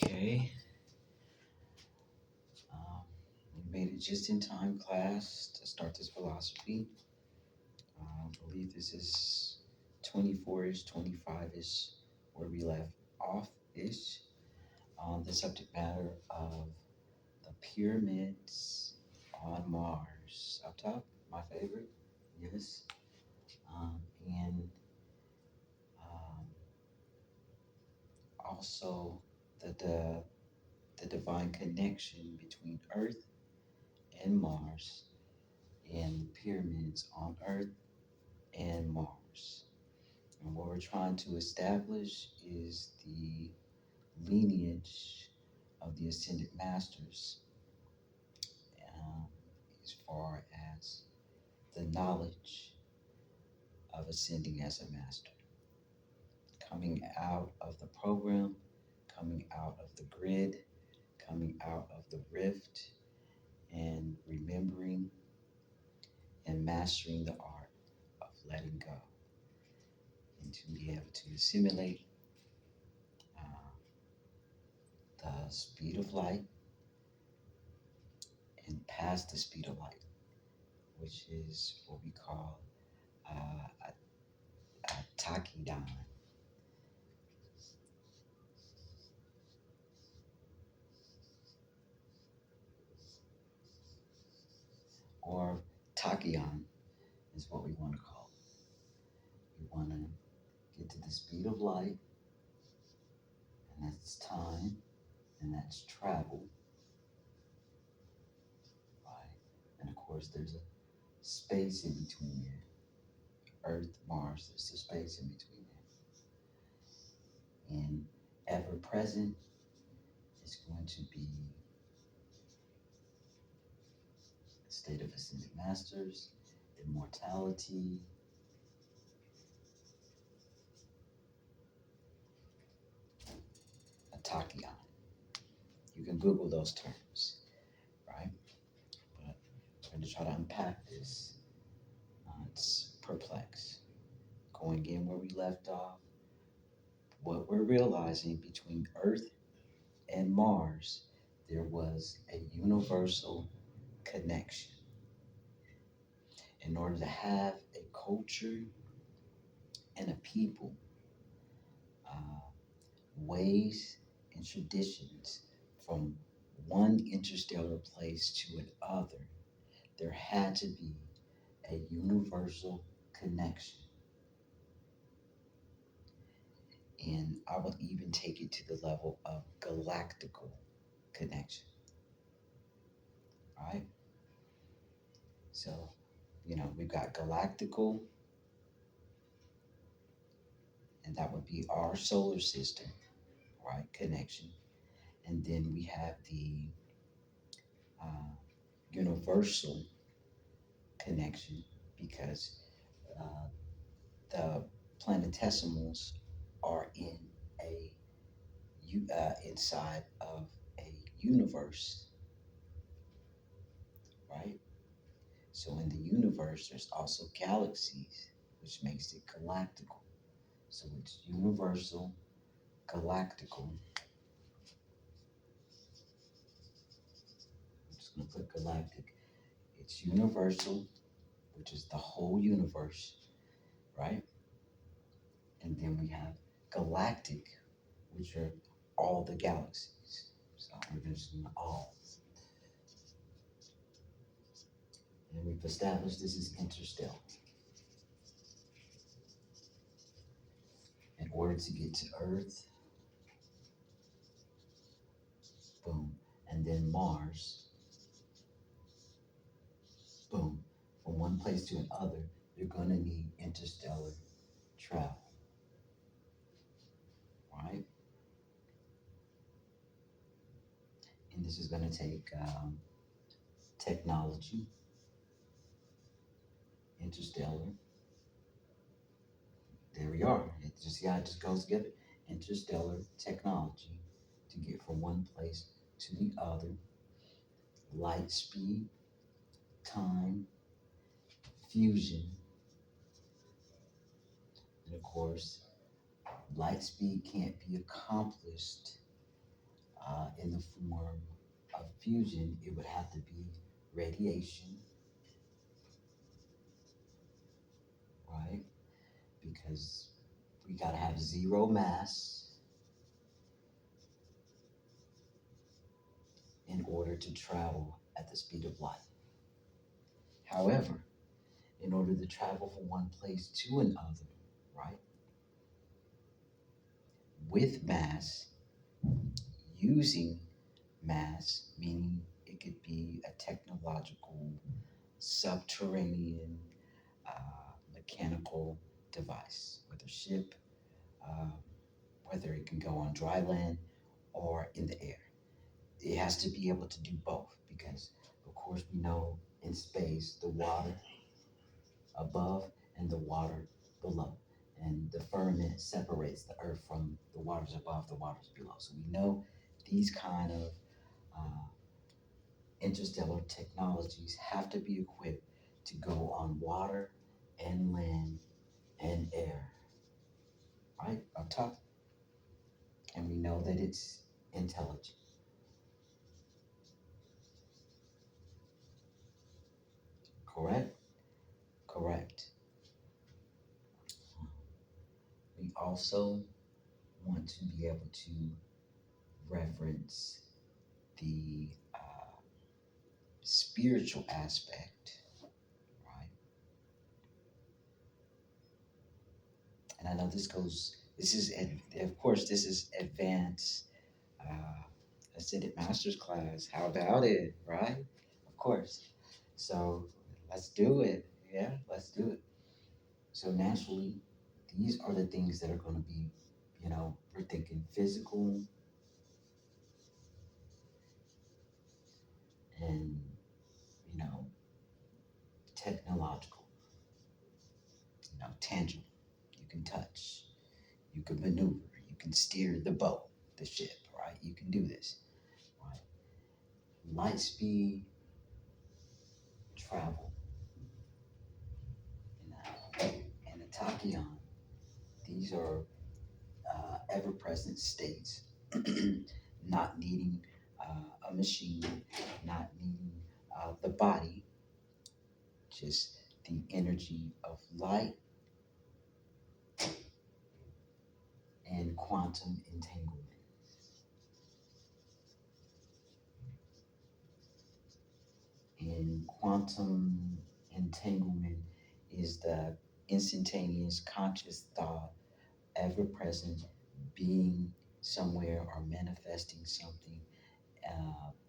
Okay, um, we made it just in time, class, to start this philosophy. I believe this is 24-ish, 25-ish, where we left off-ish on the subject matter of the pyramids on Mars. Up top, my favorite, yes. And um, also the divine connection between Earth and Mars and pyramids on Earth and Mars. And what we're trying to establish is the lineage of the ascended masters, um, as far as the knowledge of ascending as a master, coming out of the program, coming out of the grid, coming out of the rift, and remembering and mastering the art of letting go, and to be able to assimilate uh, the speed of light and past the speed of light, which is what we call a Takidan, or Tachyon is what we want to call it. We want to get to the speed of light, and that's time, and that's travel, right? And of course, there's a space in between there. Earth, Mars, there's a space in between there. And ever present is going to be a state of ascended masters, immortality, a Tachyon. You can Google those terms, right? But we're going to try to unpack this. It's perplex. Going in where we left off, what we're realizing between Earth and Mars, there was a universal connection. In order to have a culture and a people, uh, ways and traditions from one interstellar place to another, there had to be a universal connection. And I would even take it to the level of galactical connection, right? So, we've got galactical, and that would be our solar system, right? Connection. And then we have the uh, universal connection, because uh, the planetesimals are inside of a universe, right? So in the universe, there's also galaxies, which makes it galactical. So it's universal, galactical. I'm just going to put galactic. It's universal, which is the whole universe, right? And then we have galactic, which are all the galaxies. So we're just in all. And we've established this is interstellar. In order to get to Earth, boom, and then Mars, boom, from one place to another, you're going to need interstellar travel, right? And this is going to take technology, interstellar. There we are. It just yeah, it just goes together. Interstellar technology to get from one place to the other. Light speed, time, fusion, and of course, light speed can't be accomplished in the form of fusion, it would have to be radiation, right? Because we got to have zero mass in order to travel at the speed of light. However, in order to travel from one place to another, right, with mass, using mass, meaning it could be a technological, subterranean, mechanical device, whether ship, uh, whether it can go on dry land or in the air. It has to be able to do both because, of course, we know in space the water above and the water below. And the firmament separates the earth from the waters above, the waters below. So we know these kind of uh, interstellar technologies have to be equipped to go on water and land and air, right? Up top. And we know that it's intelligent. Correct? Correct. We also want to be able to reference the spiritual aspect, right? And I know this is, of course, this is advanced ascended master's class. How about it, right? Of course. So let's do it. Yeah, let's do it. So naturally, these are the things that are going to be, we're thinking physical and, you know, technological, tangible. You can touch, you can maneuver, you can steer the boat, the ship, right? You can do this, right? Light speed travel and the tachyon. These are ever-present states, not needing a machine, not needing the body, just the energy of light and quantum entanglement. And quantum entanglement is the instantaneous conscious thought, ever present being somewhere or manifesting something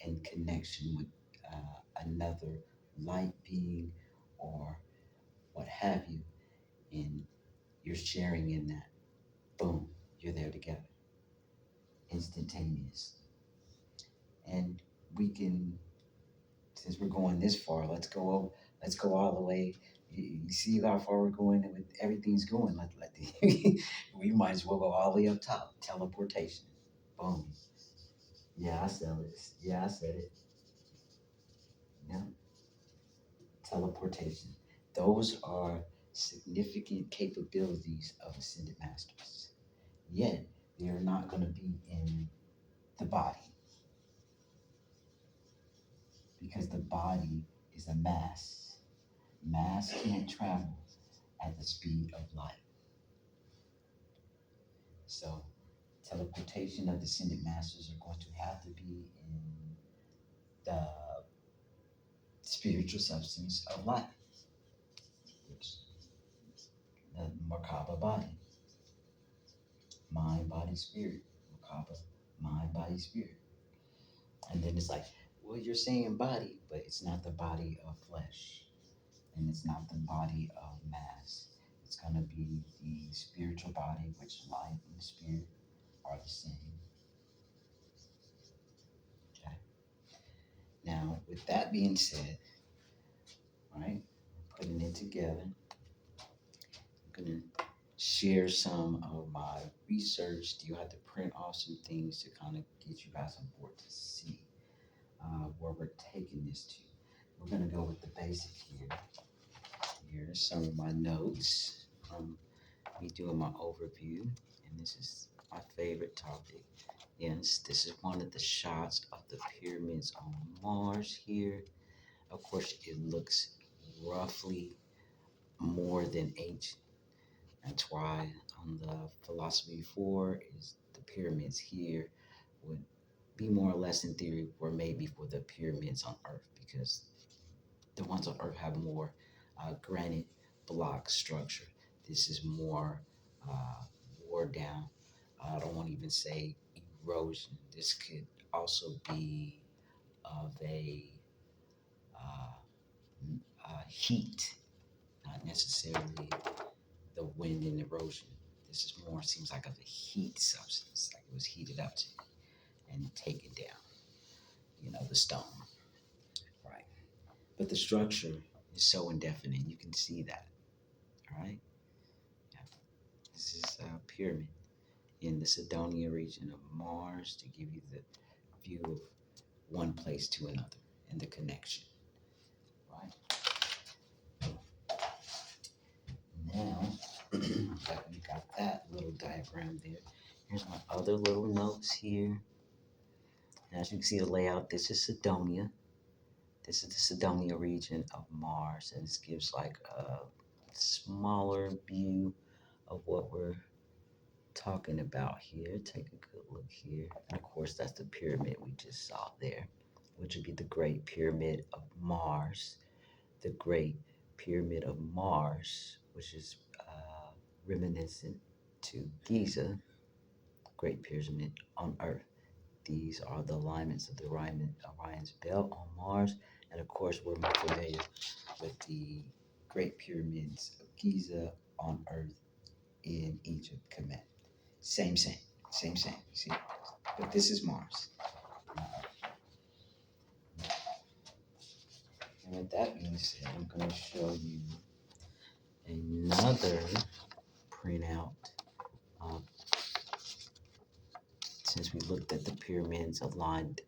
in connection with another light being or what have you. And you're sharing in that. Boom, you're there together, instantaneous. And we can, since we're going this far, let's go all the way. You see how far we're going with everything's going. We might as well go all the way up top. Teleportation. Boom. Yeah, I said it. Yeah, I said it. Yeah, teleportation. Those are significant capabilities of ascended masters. Yet they are not going to be in the body because the body is a mass. Mass can't travel at the speed of light. So teleportation of descended masters are going to have to be in the spiritual substance of life, which the Merkaba body, mind, body, spirit. Merkaba, mind, body, spirit. And then it's like, well, you're saying body, but it's not the body of flesh, and it's not the body of mass. It's going to be the spiritual body, which life and spirit are the same. Okay. Now, with that being said, right, putting it together, I'm going to share some of my research. You have to print off some things to kind of get you guys on board to see where we're taking this to. We're going to go with the basic here. Here's some of my notes from me doing my overview, and this is my favorite topic. Yes, this is one of the shots of the pyramids on Mars here. Of course, it looks roughly more than ancient. That's why on the philosophy 4 is the pyramids here would be more or less in theory were made before the pyramids on Earth, because the ones on Earth have more granite block structure. This is more uh, wore down. I don't want to even say erosion. This could also be of a uh, heat, not necessarily the wind and erosion. This is more seems like of a heat substance, like it was heated up and taken down. The stone, right? But the structure is so indefinite. You can see that, all right? Yeah. This is a pyramid in the Cydonia region of Mars to give you the view of one place to another and the connection, right? Now that we got that little diagram there, here's my other little notes here. As you can see the layout, this is Cydonia. This is the Cydonia region of Mars, and this gives like a smaller view of what we're talking about here. Take a good look here. And of course, that's the pyramid we just saw there, which would be the Great Pyramid of Mars. The Great Pyramid of Mars, which is reminiscent to Giza, Great Pyramid on Earth. These are the alignments of the Orion's belt on Mars. And of course, we're more familiar with the Great Pyramids of Giza on Earth in Egypt, Kemet. Same, same, same, same. See, but this is Mars. And with that being said, I'm going to show you another printout. Uh, since we looked at the pyramids aligned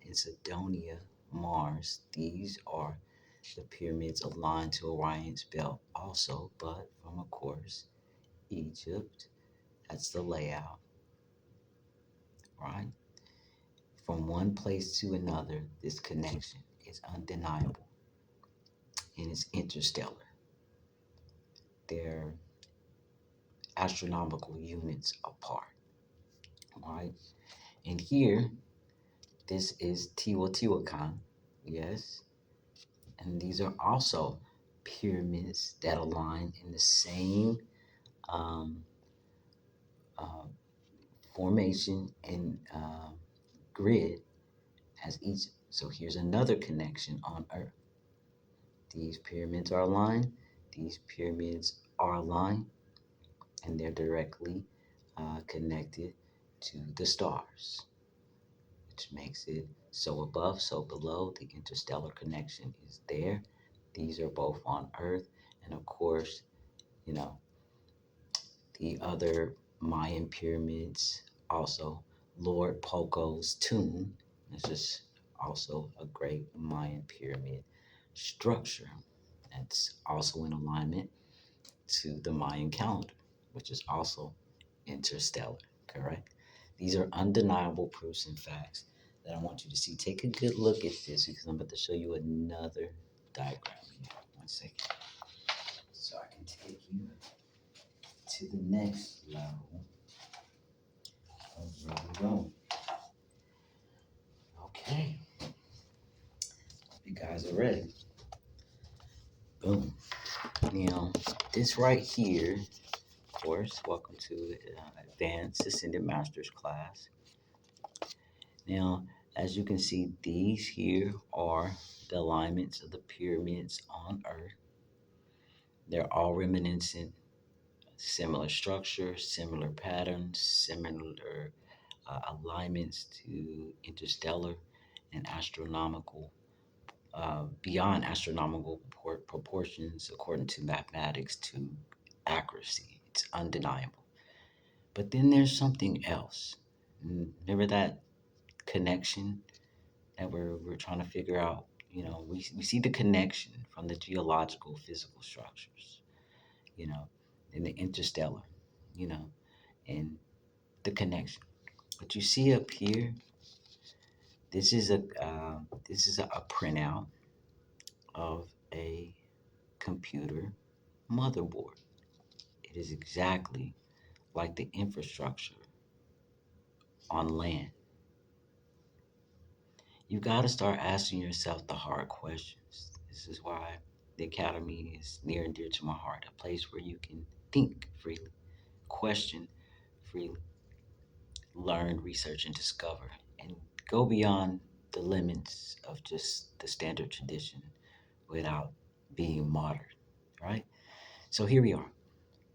in Cydonia, Mars, these are the pyramids aligned to Orion's belt also, but from, of course, Egypt. That's the layout, right? From one place to another, this connection is undeniable and it's interstellar. They're astronomical units apart, right? And here, this is Teotihuacan, yes, and these are also pyramids that align in the same um, uh, formation and grid as Egypt. So here's another connection on Earth. These pyramids are aligned, these pyramids are aligned, and they're directly connected to the stars, which makes it so above, so below. The interstellar connection is there. These are both on Earth, and of course, you know, the other Mayan pyramids, also Lord Poco's tomb. This is also a great Mayan pyramid structure. That's also in alignment to the Mayan calendar, which is also interstellar, correct? These are undeniable proofs and facts that I want you to see. Take a good look at this because I'm about to show you another diagram here. 1 second. So I can take you to the next level of where we're going. Okay. Hope you guys are ready. Boom. Now, this right here, of course, welcome to Advanced Ascended Masters class. Now, as you can see, these here are the alignments of the pyramids on Earth. They're all reminiscent, similar structure, similar patterns, similar alignments to interstellar and astronomical, beyond astronomical proportions according to mathematics to accuracy. It's undeniable. But then there's something else. Remember that connection that we're trying to figure out? We see the connection from the geological physical structures, in the interstellar, and the connection. What you see up here, this is a printout of a computer motherboard. It is exactly like the infrastructure on land. You got to start asking yourself the hard questions. This is why the academy is near and dear to my heart, a place where you can think freely, question freely, learn, research, and discover, and go beyond the limits of just the standard tradition without being modern, right? So here we are.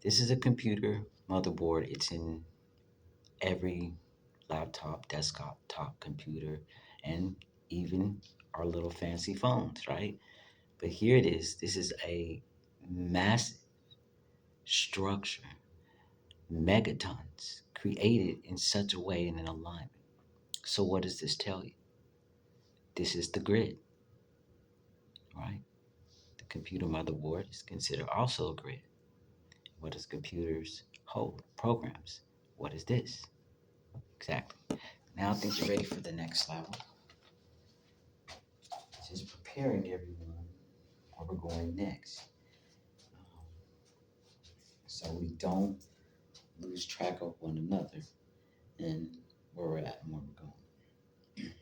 This is a computer motherboard. It's in every laptop, desktop, top computer, and even our little fancy phones, right? But here it is. This is a massive structure, megatons, created in such a way in an alignment. So, what does this tell you? This is the grid, right? The computer motherboard is considered also a grid. What does computers hold? Programs. What is this? Exactly. Now I think you're ready for the next level. Just preparing everyone where we're going next. Um, so we don't lose track of one another and where we're at and where we're going.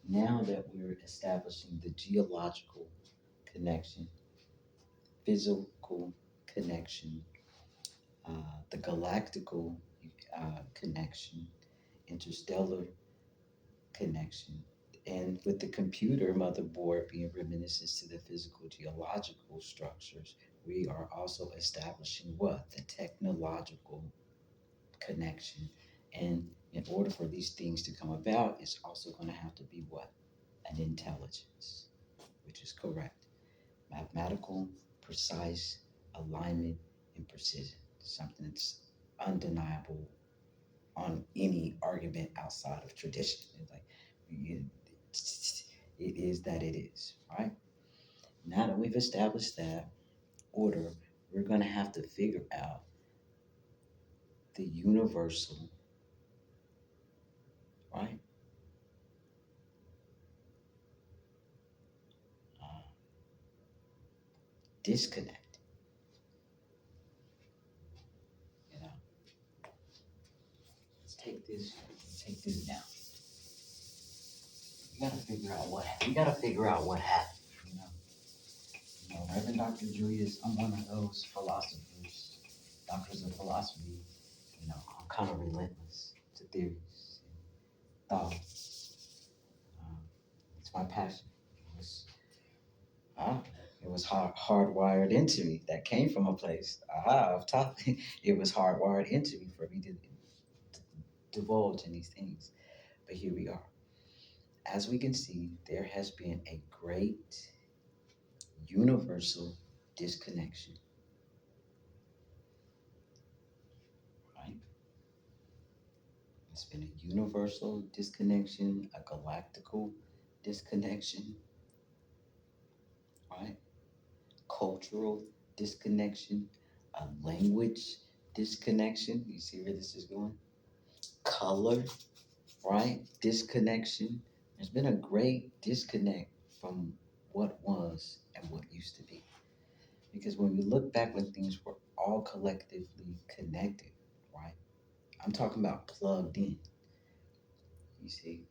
Now that we're establishing the geological connection, physical connection, the galactical connection, interstellar connection, and with the computer motherboard being reminiscent to the physical geological structures, we are also establishing what? The technological connection. And in order for these things to come about, it's also going to have to be what? An intelligence, which is correct. Mathematical, precise alignment and precision. Something that's undeniable on any argument outside of tradition. It's like it is that it is, right? Now that we've established that order, we're going to have to figure out the universal, right? Uh, disconnect. You know, let's take this. Take this down. We gotta figure out what happened. You know, Reverend Dr. Julius. I'm one of those philosophers, doctors of philosophy. I'm kind of relentless to theories and thoughts. Um, it's my passion. It was, ah, it was hardwired into me. That came from a place. Of top. It was hardwired into me for me to divulge in these things. But here we are. As we can see, there has been a great universal disconnection, right? It's been a universal disconnection, a galactical disconnection, right? Cultural disconnection, a language disconnection. You see where this is going? Color, right? Disconnection. There's been a great disconnect from what was and what used to be. Because when we look back when things were all collectively connected, right? I'm talking about plugged in. You see,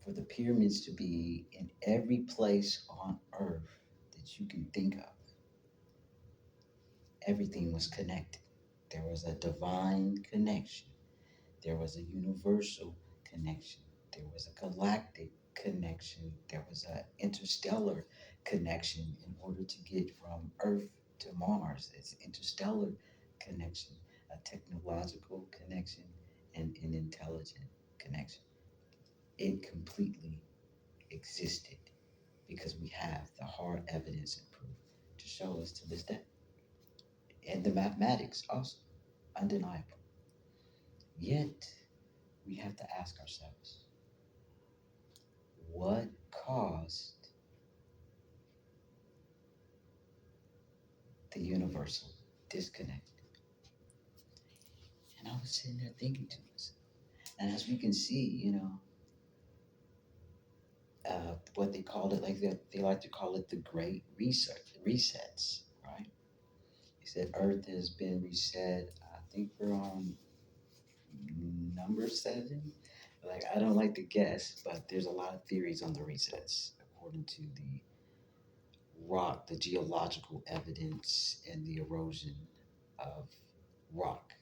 for the pyramids to be in every place on earth that you can think of, everything was connected. There was a divine connection, there was a universal connection, there was a galactic connection, there was an interstellar connection in order to get from Earth to Mars. It's an interstellar connection, a technological connection, and an intelligent connection. It completely existed because we have the hard evidence and proof to show us to this day. And the mathematics also undeniable. Yet we have to ask ourselves, what caused the universal disconnect? And I was sitting there thinking to myself, And as we can see, what they call it, like they like to call it the Great Resets, right? He said Earth has been reset. I think we're on number 7. Like, I don't like to guess, but there's a lot of theories on the resets according to the rock, the geological evidence, and the erosion of rock,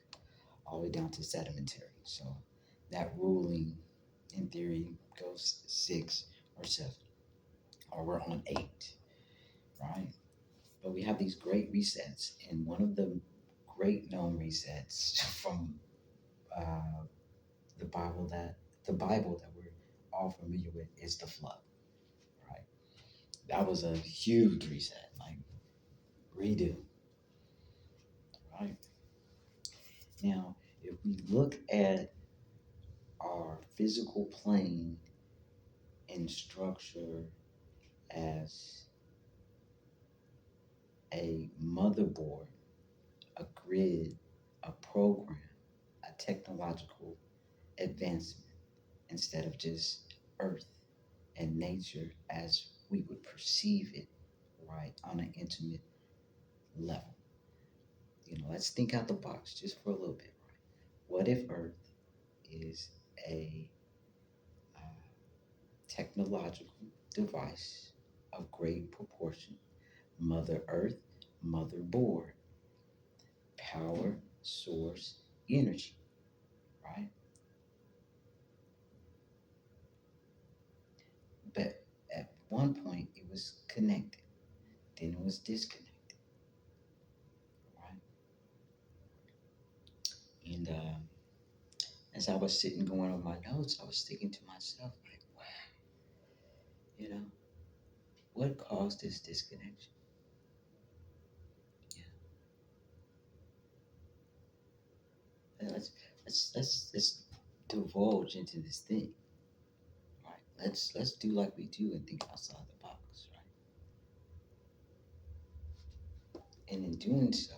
all the way down to sedimentary. So that ruling, in theory, goes 6 or 7, or we're on 8, right? But we have these great resets, and one of the great known resets from uh, the Bible that we're all familiar with is the flood, right? That was a huge reset, like redo, right? Now, if we look at our physical plane in structure as a motherboard, a grid, a program, a technological advancement, instead of just Earth and nature as we would perceive it, right, on an intimate level. Let's think out the box just for a little bit, right? What if Earth is a uh, technological device of great proportion? Mother Earth, motherboard, power, source, energy, right? But at one point it was connected, then it was disconnected, right? And as I was sitting going on my notes, I was thinking to myself, like, wow, you know, what caused this disconnection? Yeah, and let's divulge into this thing, right? Let's do like we do and think outside the box, right? And in doing so,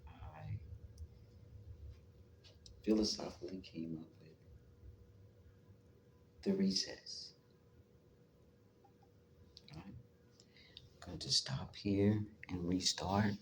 I philosophically came up with the recess. Right? I'm going to stop here and restart.